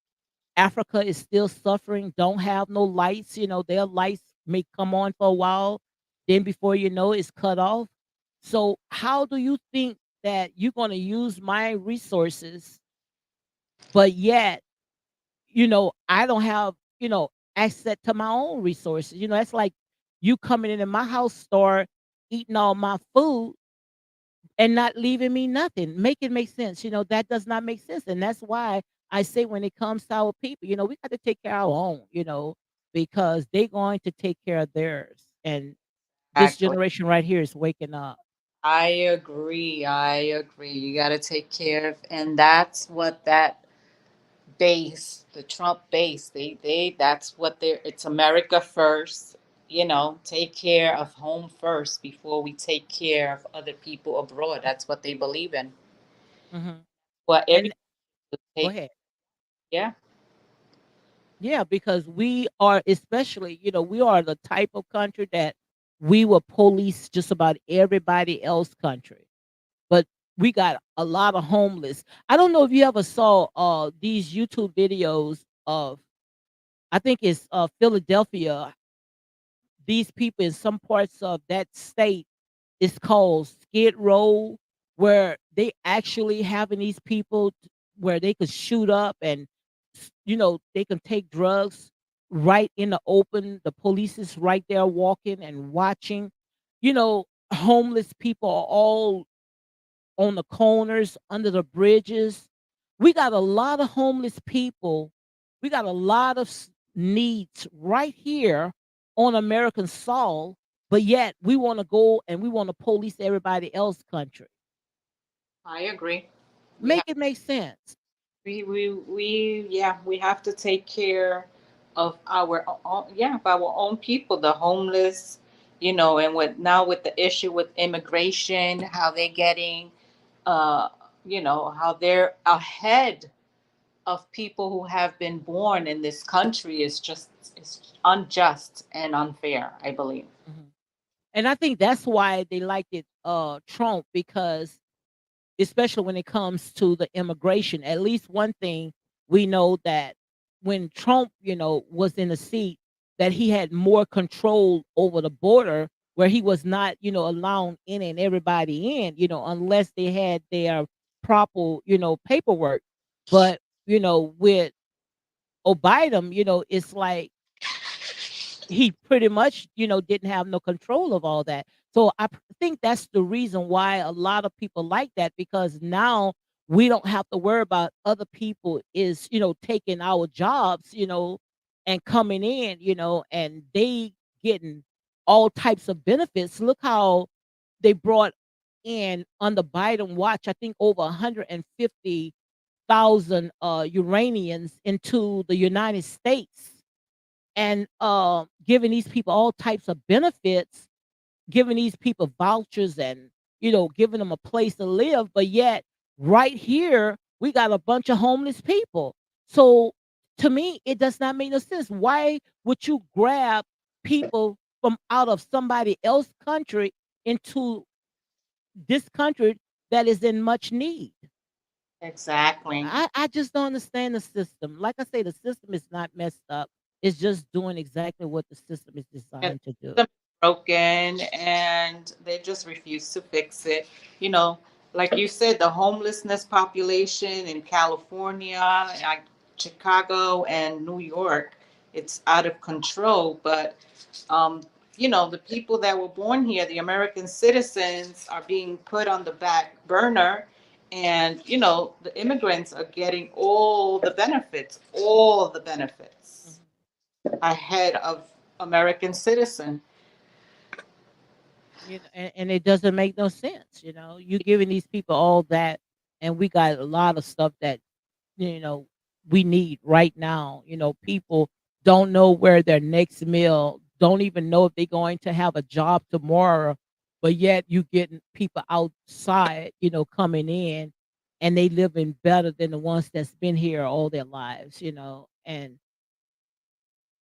Africa is still suffering, don't have no lights, their lights may come on for a while, then before you know it's cut off. So how do you think that you're going to use my resources, but yet, I don't have, access to my own resources? That's like you coming into my house store, eating all my food and not leaving me nothing. Make it make sense. That does not make sense. And that's why I say when it comes to our people, we got to take care of our own, because they're going to take care of theirs. And this Exactly. generation right here is waking up. I agree. I agree. You got to take care of, and that's what that base, the Trump base, that's what they're, it's America first. Take care of home first before we take care of other people abroad. That's what they believe in. Hmm. Well, every And go take, ahead. yeah, Yeah, because we are, especially, we are the type of country that we will police just about everybody else country. But we got a lot of homeless. I don't know if you ever saw these YouTube videos of, I think it's Philadelphia. These people in some parts of that state, it's called Skid Row, where they actually having these people where they could shoot up and they can take drugs right in the open. The police is right there walking and watching. You know, homeless people are all on the corners, under the bridges. We got a lot of homeless people. We got a lot of needs right here on American soil, but yet we want to go and we want to police everybody else country. I agree. We Make have it make sense. yeah, we have to take care of our own, yeah, of our own people, the homeless, and with the issue with immigration, how they're getting, uh, how they're ahead of people who have been born in this country is just, it's unjust and unfair, I believe. Mhm. And I think that's why they liked it, Trump, because especially when it comes to the immigration. At least one thing we know that when Trump, was in the seat, that he had more control over the border where he was not, allowing in and everybody in, unless they had their proper, paperwork. But, with Biden, it's like he pretty much, didn't have no control of all that. So think that's the reason why a lot of people like that, because now we don't have to worry about other people is, taking our jobs, and coming in, and they getting all types of benefits. Look how they brought in under Biden watch, I think over 150,000 Uranians into the United States, and giving these people all types of benefits, giving these people vouchers, and giving them a place to live. But yet, right here, we got a bunch of homeless people. So, to me, it does not make no sense. Why would you grab people from out of somebody else's country into this country that is in much need? Exactly. I just don't understand the system. Like I say, the system is not messed up. It's just doing exactly what the system is And designed to do. them broken, and they just refuse to fix it. You know, like you said, the homelessness population in California, like Chicago and New York, it's out of control. But um, the people that were born here, the American citizens, are being put on the back burner. And the immigrants are getting all the benefits Mhm. ahead of American citizen. And it doesn't make no sense. You giving these people all that, and we got a lot of stuff that you know we need right now. People don't know where their next meal, don't even know if they're going to have a job tomorrow, but yet you getting people outside, coming in, and they living better than the ones that's been here all their lives. And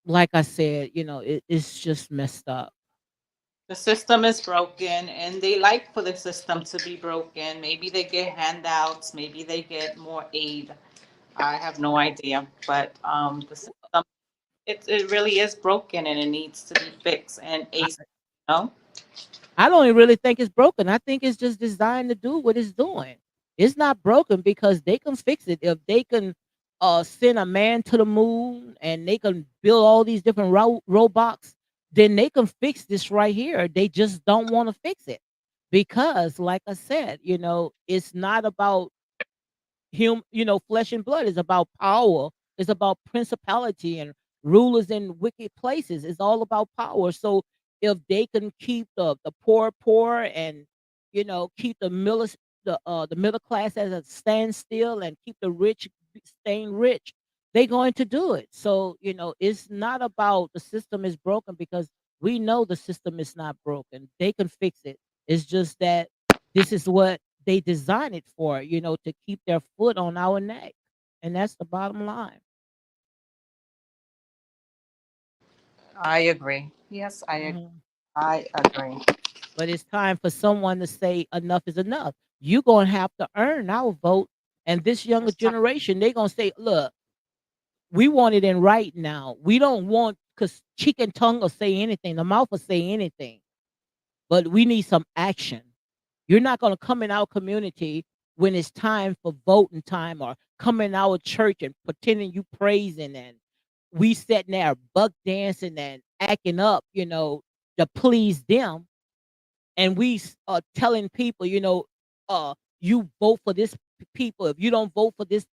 like I said, it's just messed up. The system is broken and they like for the system to be broken. Maybe they get handouts, maybe they get more aid. I have no idea. But the system, it really is broken and it needs to be fixed and ASAP, you know? I don't even really think it's broken. I think it's just designed to do what it's doing. It's not broken because they can fix it. If they can send a man to the moon and they can build all these different robots, then they can fix this right here. They just don't want to fix it because, like I said, it's not about flesh and blood. Is about power. It's about principality and rulers in wicked places. It's all about power. So if they can keep the poor poor and keep the middle class as a standstill and keep the rich staying rich, they're going to do it. So it's not about the system is broken because we know the system is not broken. They can fix it. It's just that this is what they design it for, to keep their foot on our neck. And that's the bottom line. I agree. Yes, Mhm. I agree. But it's time for someone to say enough is enough. You're going to have to earn our vote. And this younger It's time. generation, they're going to say, look, we want it in right now. We don't want, because cheek and tongue will say anything, the mouth will say anything, but we need some action. You're not going to come in our community when it's time for voting time or come in our church and pretending you praising and we sitting there buck dancing and acting up, to please them. And we are telling people, you vote for this people. If you don't vote for this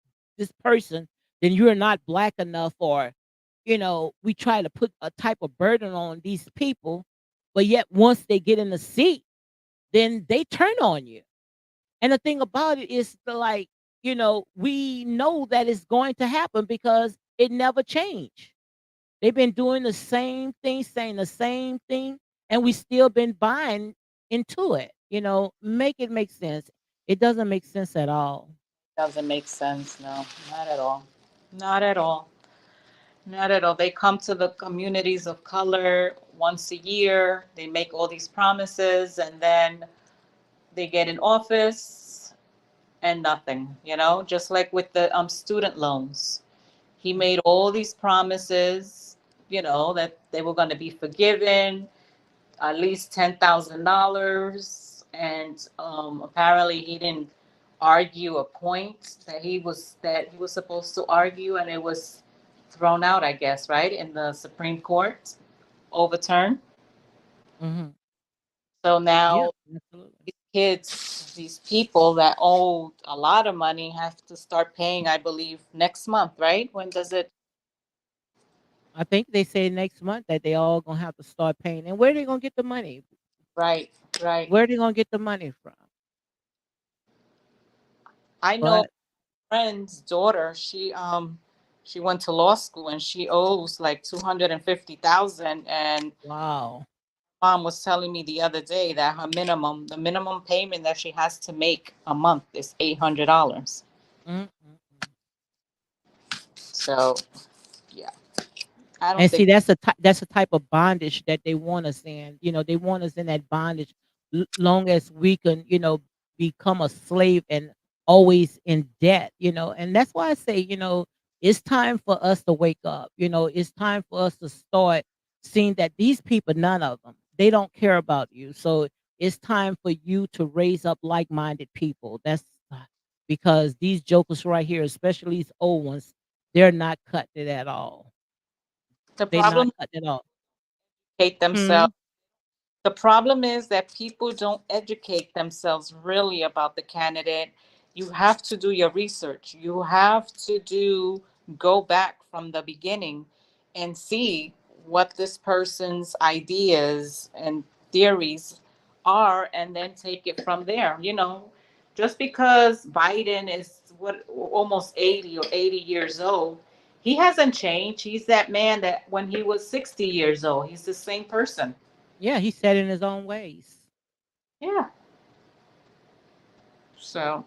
person, then you're not black enough. Or, we try to put a type of burden on these people, but yet once they get in the seat, then they turn on you. And the thing about it is like, we know that it's going to happen because it never changed. They've been doing the same thing, saying the same thing, and we still been buying into it. Make it make sense. It doesn't make sense at all. Doesn't make sense. No, not at all. Not at all. Not at all. They come to the communities of color once a year. They make all these promises and then they get in office and nothing, just like with the student loans. He made all these promises, that they were going to be forgiven, at least $10,000, and apparently he didn't argue a point that he was supposed to argue, and it was thrown out, I guess, right in the Supreme Court, overturned. Hmm. So Yeah, now absolutely. these kids, these people that owe a lot of money, have to start paying, I believe, next month, right? When does it? I think they say next month that they all gonna have to start paying. And where they gonna get the money? Right, right. Where they gonna get the money from? I know But friend's daughter, she went to law school and she owes like 250,000, and wow. mom was telling me the other day that the minimum payment that she has to make a month is $800. Mm-mm. So yeah, I don't And think see, that's the type of bondage that they want us in. They want us in that bondage long as we can, become a slave and always in debt. And that's why I say, it's time for us to wake up. It's time for us to start seeing that these people, none of them, they don't care about you. So it's time for you to raise up like-minded people. That's because these jokers right here, especially these old ones, they're not cutting it at all. the They not problem is cutting it off. hate Hmm. themselves. The problem is that people don't educate themselves really about the candidate. You have to do your research. You have to go back from the beginning and see what this person's ideas and theories are, and then take it from there. Just because Biden is what, almost 80 or 80 years old, he hasn't changed. He's that man that when he was 60 years old, he's the same person. Yeah, he's set in his own ways. Yeah. So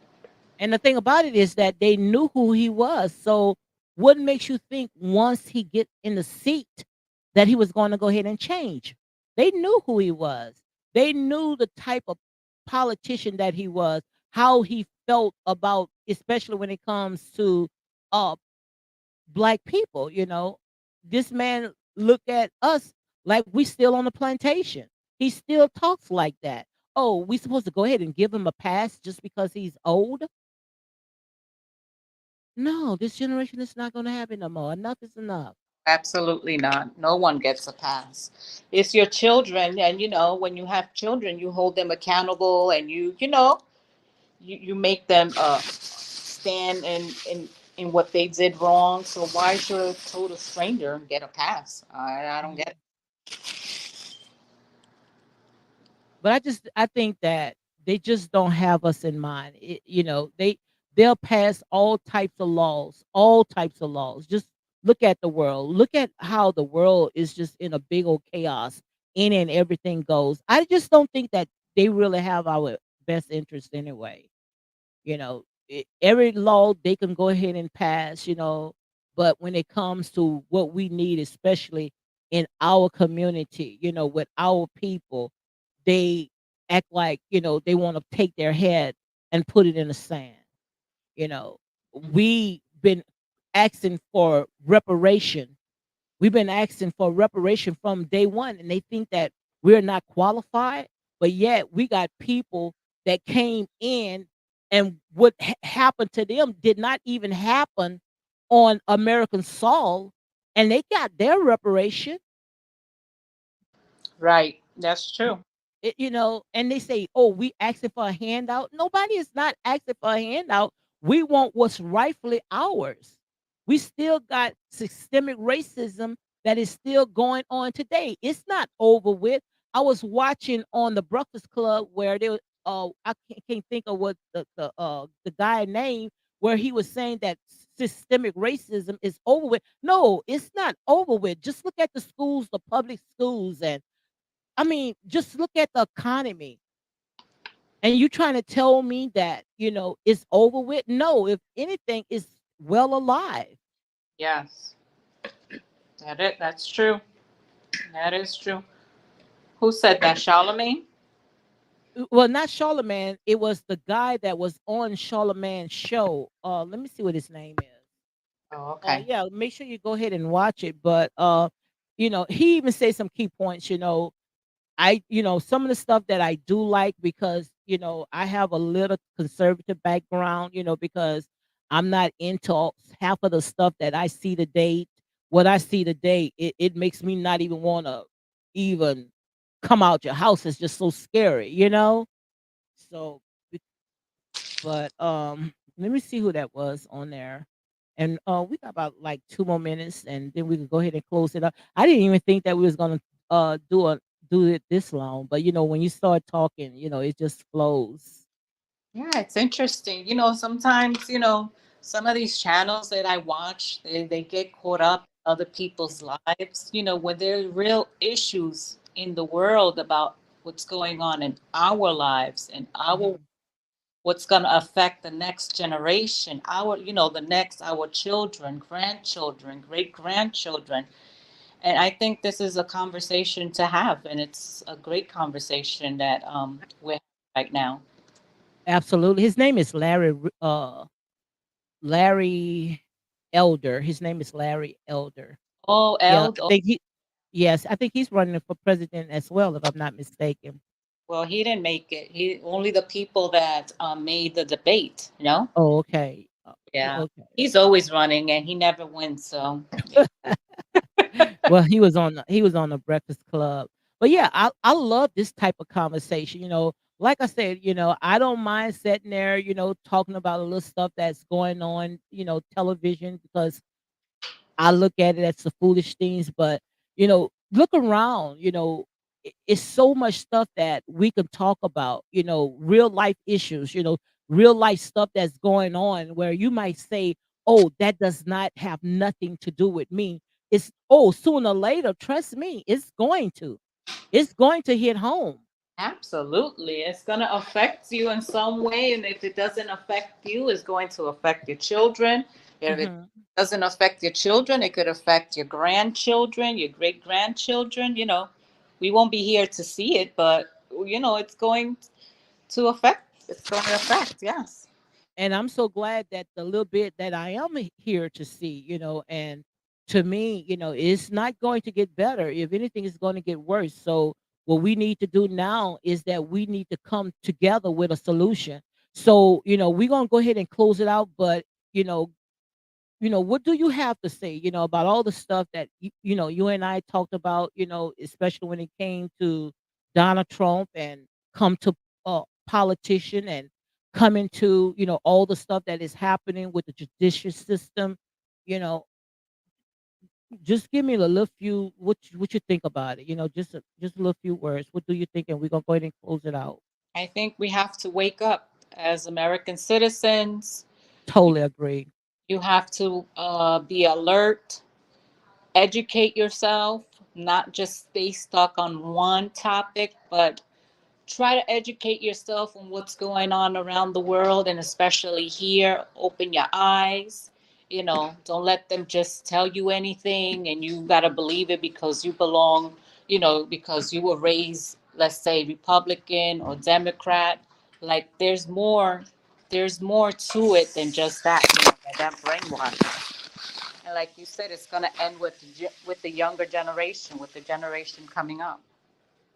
And the thing about it is that they knew who he was. So what makes you think once he get in the seat that he was going to go ahead and change. They knew who he was. They knew the type of politician that he was, how he felt about, especially when it comes to uh black people, you know. This man look at us like we still on the plantation. He still talks like that. Oh, we supposed to go ahead and give him a pass just because he's old? No, this generation is not going to have it no more. Enough is enough. Absolutely not. No one gets a pass. It's your children, and when you have children, you hold them accountable, and you make them stand in what they did wrong. So why should a total stranger get a pass? I don't get it. But I think that they just don't have us in mind. You know, they'll pass all types of laws. Just look at the world. Look at how the world is just in a big old chaos. In and everything goes. I just don't think that they really have our best interest anyway. You know, every law they can go ahead and pass. You know, but when it comes to what we need, especially in our community, you know, with our people, they act like, you know, they want to take their head and put it in the sand. You know, we been asking for reparation. We've been asking for reparation from day one, and they think that we're not qualified. But yet, we got people that came in, and what happened to them did not even happen on American soil, and they got their reparation. Right. That's true. You know, and they say, "Oh, we asking for a handout." Nobody is not asking for a handout. We want what's rightfully ours. We still got systemic racism that is still going on today. It's not over with. I was watching on the Breakfast Club where they I can't think of what the guy name, where he was saying that systemic racism is over with. No, it's not over with. Just look at the schools, the public schools, and I mean, just look at the economy. And you trying to tell me that, you know, it's over with? No, if anything, it's well alive. Yes. That's true. That is true. Who said that? Charlemagne? Well, not Charlemagne. It was the guy that was on Charlemagne's show. Let me see what his name is. Oh, okay. Yeah, make sure you go ahead and watch it. But you know, he even said some key points, you know, you know, some of the stuff that I do like because, you know, I have a little conservative background, you know, because I'm not into half of the stuff that I see today. What I see today, it makes me not even want to even come out your house. It's just so scary, you know? So, but let me see who that was on there. And we got about like 2 more minutes, and then we can go ahead and close it up. I didn't even think that we was gonna do it this long, but you know, when you start talking, you know, it just flows. Yeah, it's interesting. Sometimes, some of these channels that I watch, they get caught up in other people's lives, when there are real issues in the world about what's going on in our lives and our Mhm. what's going to affect the next generation, our children, grandchildren, great grandchildren. And I think this is a conversation to have, and it's a great conversation that we're having right now. Absolutely. His name is Larry Elder. His name is Larry Elder. Oh, Yeah, Eld. I think yes, I think he's running for president as well, if I'm not mistaken. Well, he didn't make it. He only the people that made the debate. Oh, okay. Yeah, Okay. he's always running and he never wins. So yeah. Well, he was on the Breakfast Club. But yeah, I love this type of conversation. You know, like I said, you know, I don't mind sitting there, you know, talking about a little stuff that's going on, you know, television because I look at it as the foolish things. But you know, look around. You know, it's so much stuff that we can talk about. You know, real life issues. You know, real life stuff that's going on where you might say, "Oh, that does not have nothing to do with me." It's sooner or later. Trust me, it's going to. It's going to hit home. Absolutely, it's going to affect you in some way, and if it doesn't affect you, it's going to affect your children. If it Mhm. doesn't affect your children, it could affect your grandchildren, your great grandchildren. We won't be here to see it, but it's going to affect. It's going to affect. Yes. And I'm so glad that the little bit that I am here to see, and to me, it's not going to get better. If anything, it's going to get worse. So what we need to do now is that we need to come together with a solution. So, we're going to go ahead and close it out, but you know, what do you have to say, about all the stuff that you and I talked about, especially when it came to Donald Trump and come to politician and coming to, all the stuff that is happening with the judicial system, you know, just give me a little few what you think about it, just a little few words. What do you think? And we're gonna go ahead and close it out. I think we have to wake up as American citizens. You, Totally agree. you have to be alert, educate yourself, not just stay stuck on one topic, but try to educate yourself on what's going on around the world and especially here. Open your eyes. Don't let them just tell you anything and you got to believe it because you belong, because you were raised, let's say, Republican or Democrat. Like there's more to it than just that, that brainwash. And like you said, it's going to end with the younger generation, with the generation coming up.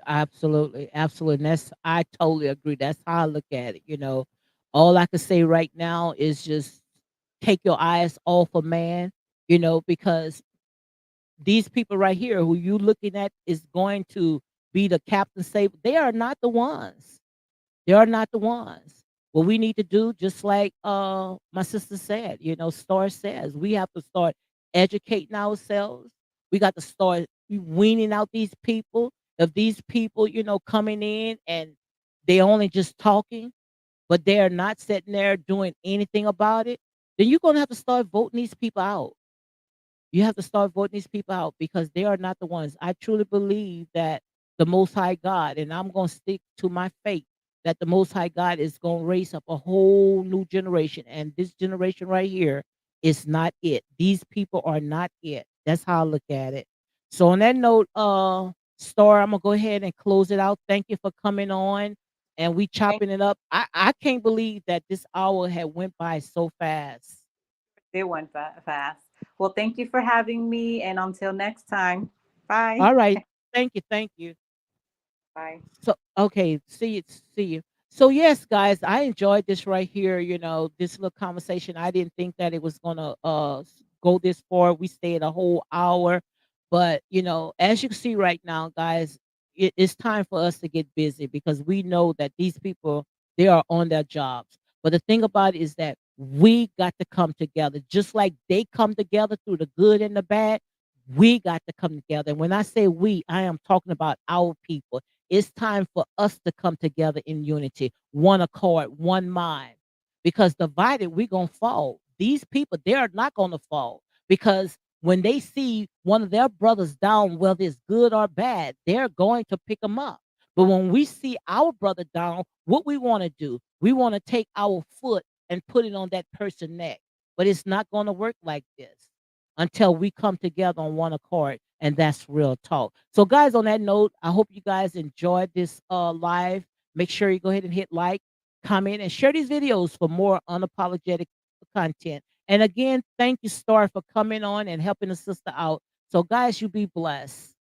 Absolutely, absolutely. And I totally agree. That's how I look at it. All I can say right now is just take your eyes off of man, because these people right here who you looking at is going to be the captain say they are not the ones. They are not the ones. What we need to do, just like my sister said, Star says, we have to start educating ourselves. We got to start weaning out these people. If these people, coming in and they only just talking, but they are not sitting there doing anything about it, then you're gonna have to start voting these people out. You have to start voting these people out because they are not the ones. I truly believe that the Most High God, and I'm going to stick to my faith, that the Most High God is going to raise up a whole new generation. And this generation right here is not it. These people are not it. That's how I look at it. So on that note, Star, I'm gonna go ahead and close it out. Thank you for coming on and we Thank chopping it up. I can't believe that this hour had went by so fast. It went fast. Well, thank you for having me, and until next time, bye. All right. Thank you. Thank you. Bye. So okay, see you. So yes, guys, I enjoyed this right here. This little conversation. I didn't think that it was gonna go this far. We stayed a whole hour, but as you can see right now, guys, it's time for us to get busy because we know that these people they are on their jobs. But the thing about it is that we got to come together, just like they come together through the good and the bad. We got to come together. And when I say we, I am talking about our people. It's time for us to come together in unity, one accord, one mind. Because divided, we're going to fall. These people, they are not going to fall because when they see one of their brothers down, whether it's good or bad, they're going to pick them up. But when we see our brother down, what we want to do, we want to take our foot and put it on that person's neck. But it's not going to work like this until we come together on one accord. And that's real talk. So, guys, on that note, I hope you guys enjoyed this live. Make sure you go ahead and hit like, comment, and share these videos for more unapologetic content. And again, thank you, Star, for coming on and helping the sister out. So, guys, you be blessed.